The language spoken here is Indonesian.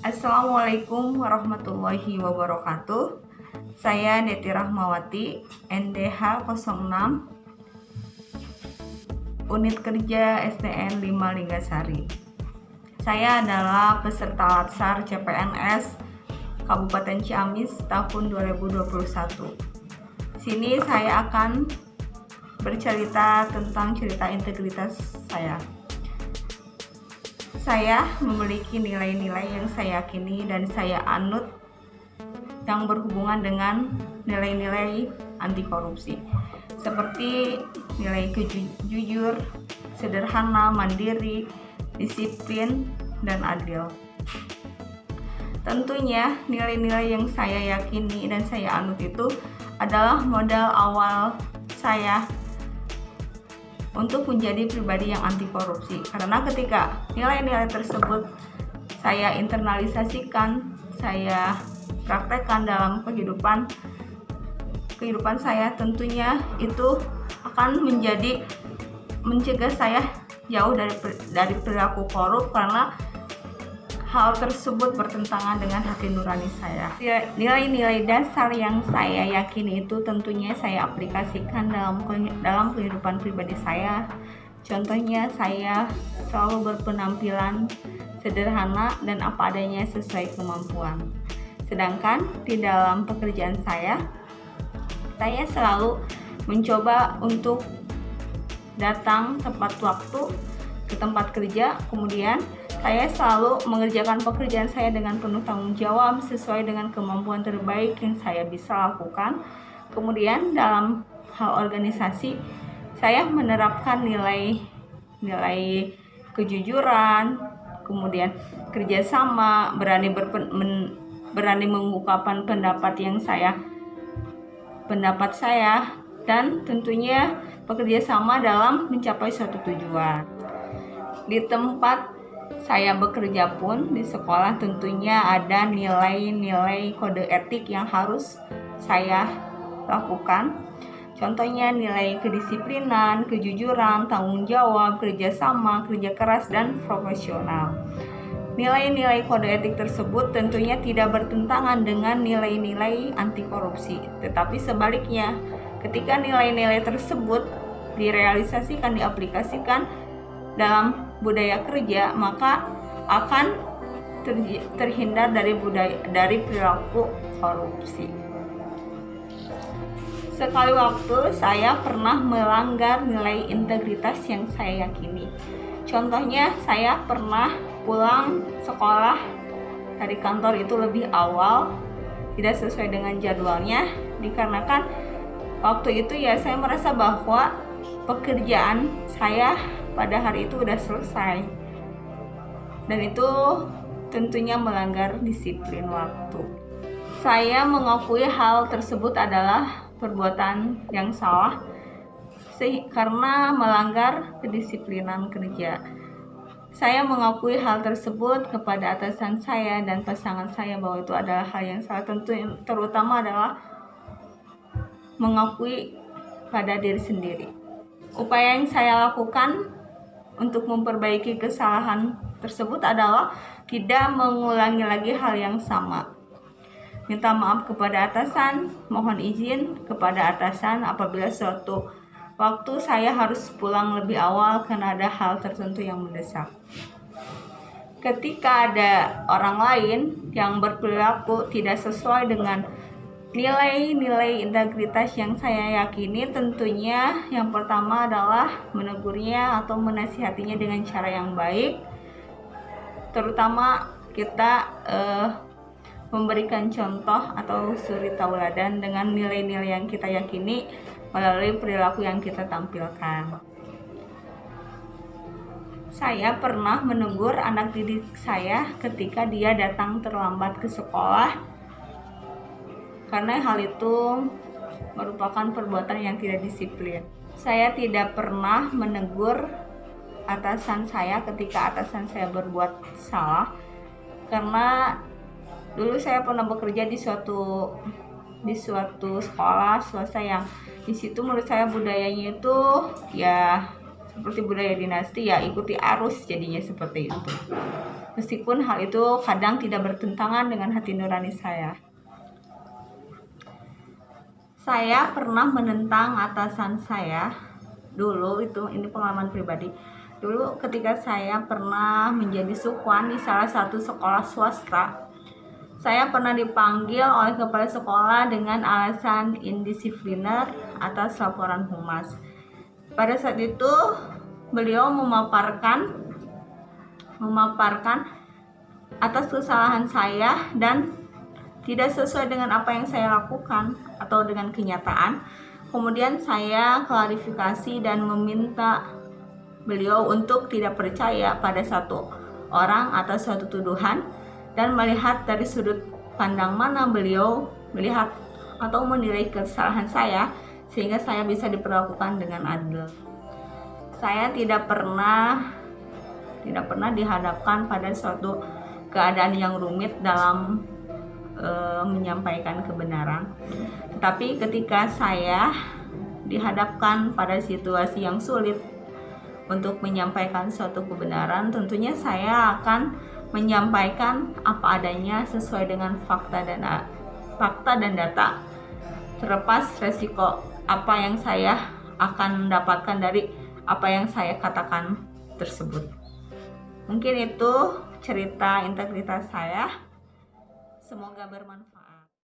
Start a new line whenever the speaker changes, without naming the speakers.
Assalamualaikum warahmatullahi wabarakatuh. Saya Neti Rahmawati, NDH 06, Unit Kerja SDN 5 Linggasari. Saya adalah peserta Latsar CPNS Kabupaten Ciamis tahun 2021. Sini saya akan bercerita tentang cerita integritas saya. Saya memiliki nilai-nilai yang saya yakini dan saya anut yang berhubungan dengan nilai-nilai anti korupsi, seperti nilai jujur, sederhana, mandiri, disiplin, dan adil. Tentunya nilai-nilai yang saya yakini dan saya anut itu adalah modal awal saya untuk menjadi pribadi yang anti korupsi, karena ketika nilai-nilai tersebut saya internalisasikan, saya praktekkan dalam kehidupan saya, tentunya itu akan mencegah saya jauh dari perilaku korup, karena hal tersebut bertentangan dengan hati nurani saya. Nilai-nilai dasar yang saya yakini itu tentunya saya aplikasikan dalam kehidupan pribadi saya. Contohnya, saya selalu berpenampilan sederhana dan apa adanya sesuai kemampuan. Sedangkan di dalam pekerjaan saya selalu mencoba untuk datang tepat waktu ke tempat kerja, kemudian saya selalu mengerjakan pekerjaan saya dengan penuh tanggung jawab sesuai dengan kemampuan terbaik yang saya bisa lakukan. Kemudian dalam hal organisasi, saya menerapkan nilai kejujuran, kemudian kerjasama, berani mengungkapkan pendapat saya, dan tentunya bekerja sama dalam mencapai suatu tujuan. Di tempat saya bekerja pun, di sekolah, tentunya ada nilai-nilai kode etik yang harus saya lakukan. Contohnya nilai kedisiplinan, kejujuran, tanggung jawab, kerjasama, kerja keras, dan profesional. Nilai-nilai kode etik tersebut tentunya tidak bertentangan dengan nilai-nilai anti korupsi, tetapi sebaliknya, ketika nilai-nilai tersebut direalisasikan, diaplikasikan dalam budaya kerja, maka akan terhindar dari perilaku korupsi. Sekali waktu saya pernah melanggar nilai integritas yang saya yakini. Contohnya, saya pernah pulang sekolah dari kantor itu lebih awal, tidak sesuai dengan jadwalnya, dikarenakan waktu itu saya merasa bahwa pekerjaan saya pada hari itu udah selesai, dan itu tentunya melanggar disiplin waktu. Saya mengakui hal tersebut adalah perbuatan yang salah karena melanggar kedisiplinan kerja. Saya mengakui hal tersebut kepada atasan saya dan pasangan saya bahwa itu adalah hal yang salah. Terutama adalah mengakui pada diri sendiri. Upaya yang saya lakukan untuk memperbaiki kesalahan tersebut adalah tidak mengulangi lagi hal yang sama. Minta maaf kepada atasan, mohon izin kepada atasan apabila suatu waktu saya harus pulang lebih awal karena ada hal tertentu yang mendesak. Ketika ada orang lain yang berperilaku tidak sesuai dengan nilai-nilai integritas yang saya yakini, tentunya yang pertama adalah menegurnya atau menasihatinya dengan cara yang baik. Terutama kita memberikan contoh atau suri tauladan dengan nilai-nilai yang kita yakini melalui perilaku yang kita tampilkan. Saya pernah menegur anak didik saya ketika dia datang terlambat ke sekolah, karena hal itu merupakan perbuatan yang tidak disiplin. Saya tidak pernah menegur atasan saya ketika atasan saya berbuat salah, karena dulu saya pernah bekerja di suatu sekolah swasta yang di situ menurut saya budayanya itu seperti budaya dinasti, ikuti arus, jadinya seperti itu. meskipun hal itu kadang tidak bertentangan dengan hati nurani saya. Saya pernah menentang atasan saya dulu, ini pengalaman pribadi. Dulu ketika saya pernah menjadi sukwan di salah satu sekolah swasta, saya pernah dipanggil oleh kepala sekolah dengan alasan indisipliner atas laporan humas. Pada saat itu beliau memaparkan atas kesalahan saya dan tidak sesuai dengan apa yang saya lakukan atau dengan kenyataan. Kemudian saya klarifikasi dan meminta beliau untuk tidak percaya pada satu orang atas suatu tuduhan dan melihat dari sudut pandang mana beliau melihat atau menilai kesalahan saya sehingga saya bisa diperlakukan dengan adil. Saya tidak pernah dihadapkan pada suatu keadaan yang rumit dalam menyampaikan kebenaran. Tetapi ketika saya dihadapkan pada situasi yang sulit untuk menyampaikan suatu kebenaran, tentunya saya akan menyampaikan apa adanya sesuai dengan fakta dan data, terlepas resiko apa yang saya akan mendapatkan dari apa yang saya katakan tersebut. Mungkin itu cerita integritas saya. Semoga bermanfaat.